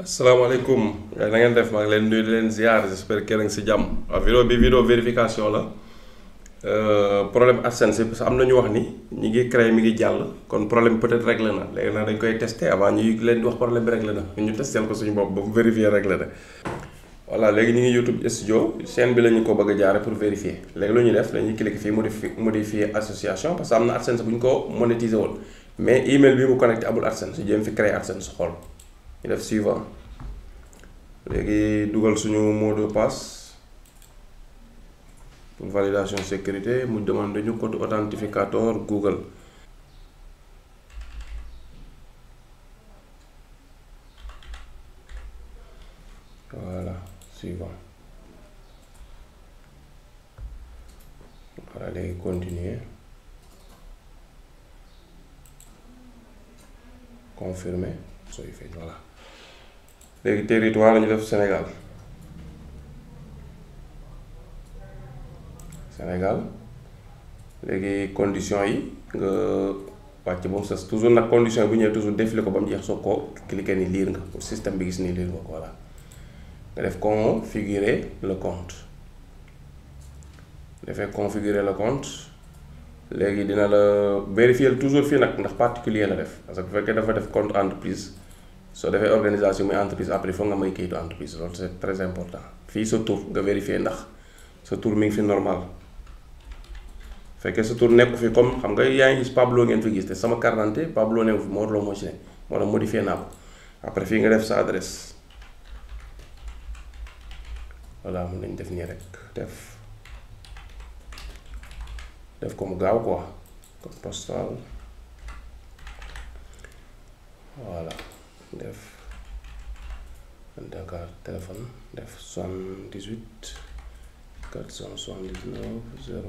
asalaamaaleykum na ngeen def maa ngi leen nuyu di leen ziar j'espère que yéen a ngi si jàmm waaw vidéo vérification la problème AdSense parce que am na ñu wax ni ñi ngi créé mi ngi jàll kon problème peut-être réglé na léegi nag dañ koy testé avant ñuy leen di wax problème bi réglé na ñu testel ko suñu bopp ba mu vérifier réglé na voilà léegi ñu ngi YouTube studio chaîne bi la ñu ko bëgg a jaare pour vérifier léegi lu ñuy def dañuy cliquer fii modifier association parce que am na AdSense bu ñu ko monétiser woon mais email bi mu connecté amul AdSense su jéem fi créé AdSense xool ñu def suivant léegi dugal suñu mot de passe pour validation sécurité mu demande ñu code authentificateur Google voilà suivant voilà léegi continuer confirmer sooy feeñ voilà léegi territoire lañu def Sénégal léegi conditions yi nga wàcc ba mu sës toujours nag condition bu ñëwee toujours défilé ko ba mu jeex soo ko cliquer ni lire nga pour système bi gis ni lire nga ko voilà nga def configurer le compte defee configurer le compte léegi dina la vérifier toujours fii nag ndax particulier la def parce que bu fekkee dafa def compte entreprise soo defee organisation muy entreprise après foog nga may kayitu entreprise loolu c'est très important fii sa tur nga vérifier ndax sa tur mi ngi fi normal fekkee sa tur nekku fi comme xam nga yaa ngi gis Pablo ngeen fi gis te sama carte d'identité Pablo nekku fi moo moo ci ne moo tax modifié naa ko après fii nga def sa adresse voilà mun nañ def nii rek def ko mu gaaw quoi code postal voilà def Dakar téléphone def 78 479 01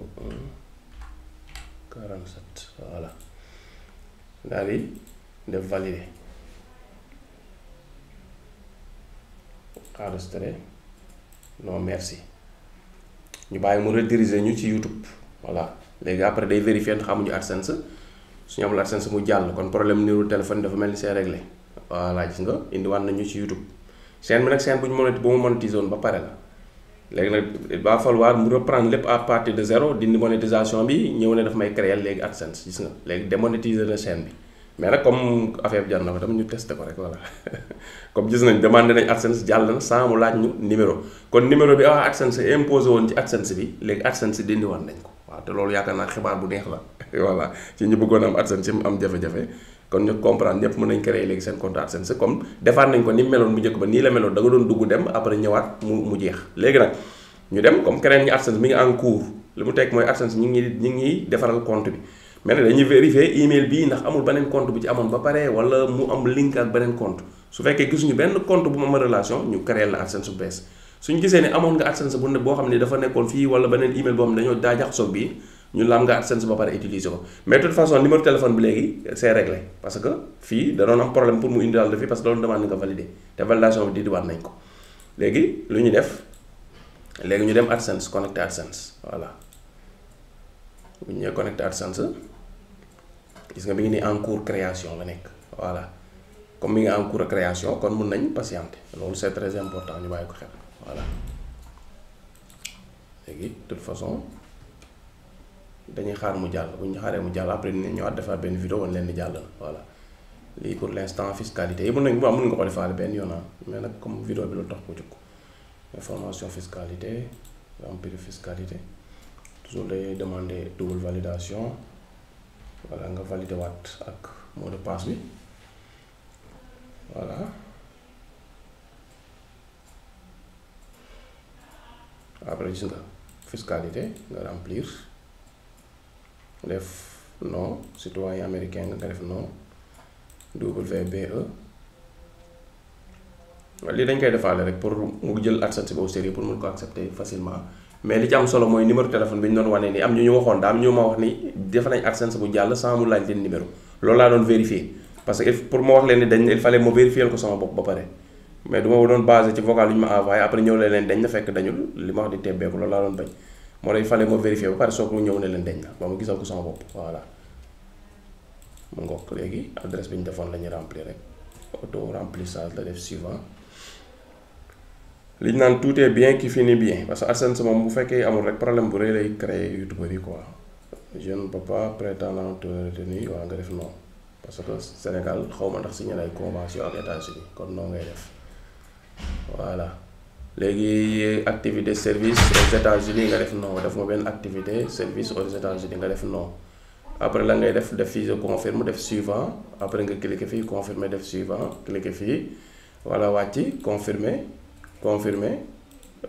47 voilà daal di def valider enregistrer non merci ñu bàyyi mu rediriger ñu ci YouTube voilà léegi après day vérifier ndax amuñu AdSense suñu amul AdSense mu jàll kon problème numéro téléphone dafa mel ni c'est réglé voilà gis nga indiwaat nañu ci YouTube chaîne bi nag chaîne bu mu monétiser woon ba pare la léegi nag il va falloir mu reprendre lépp à partir de zéro dindi monétisation bi ñëw ne daf may créer léegi AdSense gis nga léegi démonétiser na chaîne bi mais nag comme affaire bi jar na ko tam ñu testé ko rek voilà comme gis nañ demandé nañ AdSense jàll na sans mu laaj ñu numéro kon numéro bi AdSense imposé woon ci AdSense bi léegi AdSense dindi woon nañ ko waaw te loolu yaakaar naa xibaar bu neex la voilà ci ñu bëggoon am AdSense mu am jafe-jafe kon ñu comprendre ñëpp mën nañ créer léegi seen compte AdSense comme defaat nañ ko ni meloon bu njëkk ba nii la meloon da nga doon dugg dem après ñëwaat mu jeex léegi nag ñu dem comme keneen ñi AdSense mi ngi en cours li mu tekk mooy AdSense ñi ngi defaral compte bi mais nag dañuy vérifier email bii ndax amul beneen compte bu ci amoon ba pare wala mu am link ak beneen compte su fekkee gisuñu benn compte bu mu am relation ñu créer la AdSense bu bees suñu gisee ne amoon nga AdSense bu ne boo xam ne dafa nekkoon fii wala beneen email boo xam ne dañoo daa jaxasoo bii ñun la am nga AdSense ba pare utiliser ko mais de toute façon numéro téléphone bi léegi c'est réglé parce que fii da doon am problème pour mu indi daal de fii parce que loolu demande nga valider te validation bi diidiwaat nañ ko léegi lu ñu def léegi ñu dem AdSense connecté AdSense voilà bu ñu ñëwee connecté AdSense gis nga mi ngi ni en cours création la nekk voilà comme mi ngi en cours création kon mun nañ patienter loolu c'est très important ñu bàyyi ko xel voilà léegi de toute façon dañuy xaar mu jàll bu ñu xaaree mu jàll après dinañ ñëwaat defaat benn vidéo woon leen di jàll na voilà lii pour l'instant fiscalité yi mën nga ko defaale benn yoon mais nag comme vidéo bi lu tax ko jóg information fiscalité remplir fiscalité toujours day demander double validation voilà nga valider waat ak mot de passe bi voilà après gis nga fiscalité nga remplir def non citoyen américain nga def non WBE lii dañ koy defaale rek pour mu jël AdSense bi au sérieux pour mun ko accepter facilement mais li ci am solo mooy numéro téléphone bi ñu doon wane ni am ñu waxoon daam ñu ma wax ni def nañ AdSense bu jàll sans mu laaj leen numéro loolu laa doon vérifier parce que pour ma wax leen ni dañ il fallait ma vérifier ko sama bopp ba pare mais du ma doon basé ci vocal yu ñu ma envoyé après ñëw leen dañ na fekk dañul li ma wax di tebbeeku loolu laa doon bañ moo tax il fallait ma vérifier ba pare soog mu ñëw ne leen dañ na ba ma gisal ko sama bopp voilà mu ngoog léegi adresse bi ñu defoon la ñuy remplir rek auto remplissage la def suivant. li ñu naan tout est bien qui finit bien parce que AdSense moom bu fekkee amul rek problème bu rëy lay créer youtubeur yi quoi. je ne peux pas prétendre te retenir waa nga def non parce que Sénégal xaw ma ndax signé ay convention ak États-Unis kon noo ngay def voilà. léegi activité service aux États-Unis nga def non def ma benn activité service aux États-Unis nga def non. après la ngay def fii je confirme def suivant après nga cliquer fii confirmer def suivant cliquer fii voilà wàcc confirmer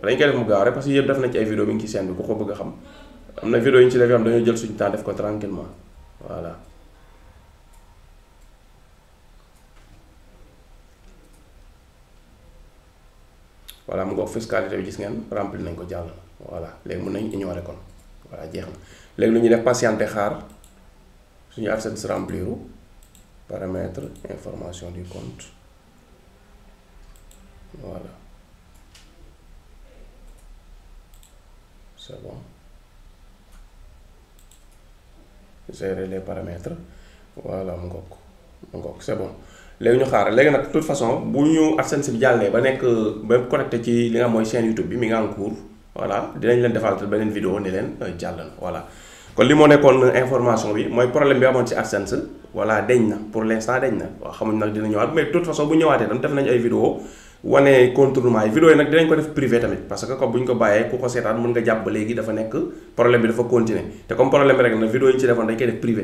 dañ koy def mu gaaw rek parce que yëpp def nañ ci ay vidéo mi ngi ci chaîne bi ku ko bëgg a xam am na vidéo yi ñu ci def yoo xam dañoo jël suñu temps def ko tranquillement voilà. voilà mu ngoog fiscalité bi gis ngeen remplir nañ ko jàll voilà léegi mën nañ ignorer kon voilà jeex na léegi lu ñuy def patienter xaar suñu AdSense rempliru paramètres information du compte voilà c'est bon gérer les paramètres voilà mu ngoog c'est bon léegi ñu xaar léegi nag de toute façon bu ñu AdSense bi jàllee ba nekk ba connecté ci li nga mooy chaîne YouTube bi mi nga en cours voilà dinañ leen defal beneen vidéo ni leen jàll na voilà. kon li moo nekkoon information bi mooy problème bi amoon ci AdSense voilà deñ na pour l'instant deñ na waaw xamuñ nag dina ñëwaat mais de toute façon bu ñëwaatee tam def nañ ay vidéo wane contournement yi vidéo yi nag dinañ ko def privé tamit parce que comme bu ñu ko bàyyee ku ko seetaan mën nga jàpp ba léegi dafa nekk problème bi dafa continuer te comme problème bi rek na vidéo yi ñu ci defoon dañ koy def privé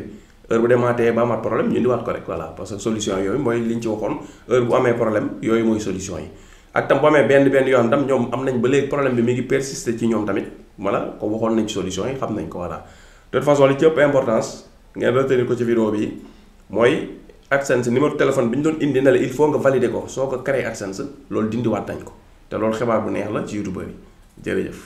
heure bu demaatee ba amaat problème ñu indiwaat ko rek voilà parce que solution yooyu mooy li ñu ci waxoon heure bu amee problème yooyu mooy solution yi ak tam bu amee benn yoon tam ñoom am nañ ba léegi problème bi mi ngi persister ci ñoom tamit voilà ko waxoon nañ solution yi xam nañ ko voilà de toute façon li ci ëpp importance ngeen retenir ko ci vidéo bi mooy AdSense numéro téléphone bi ñu doon indi na la il faut nga valider ko soo ko créer AdSense loolu dindiwaat nañ ko te loolu xibaar bu neex la ci youtubeur yi jërëjëf